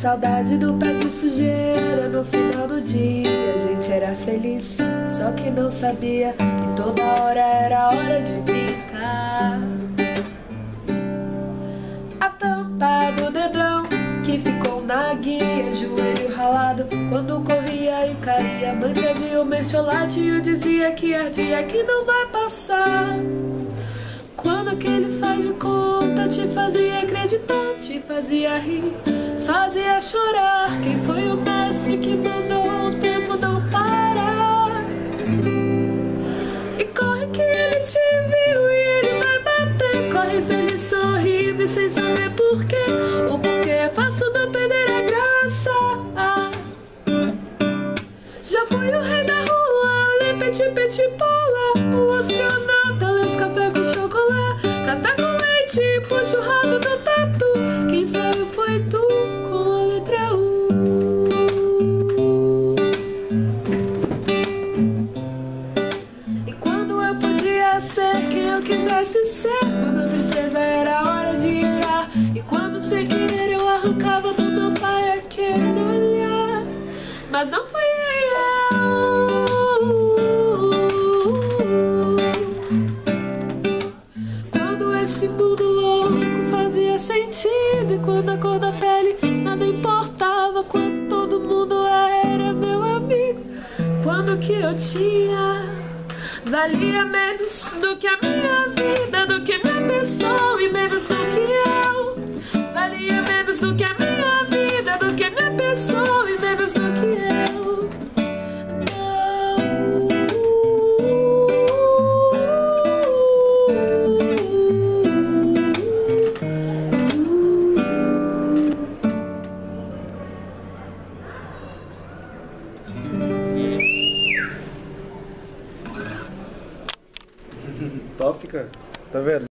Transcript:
saudade do pé de sujeira no final do dia. A gente era feliz, só que não sabia que toda hora era hora de brincar. A tampa do dedão que ficou na guia, joelho ralado quando corria e caía. Mãe trazia o mertiolate e eu dizia que ardia, que não vai passar. Quando aquele faz de conta te fazia acreditar, te fazia rir, fazia chorar. Quem foi o mestre que mandou o tempo não parar? E corre que ele te viu e ele vai bater. Corre feliz, sorrindo e sem saber porquê. O porquê é fácil não perder a graça. Já fui o rei da rua, ali petit petit pola, o astronauta, leva café com chocolate, café com leite, puxa o rabo do tatu. Quem saiu foi tu com a letra U. E quando eu podia ser quem eu quisesse ser, quando a tristeza era hora de entrar, e quando sem querer eu arrancava do meu pai aquele olhar. Mas não fui eu. Quando esse mundo louco fazia sentido, e quando a cor da pele nada importava, quando todo mundo era meu amigo, quando o que eu tinha valia menos do que a minha vida, do que minha pessoa, e menos do que eu. Valia menos do que a minha vida, do que minha pessoa, e menos do que eu. Top, cara. Tá vendo?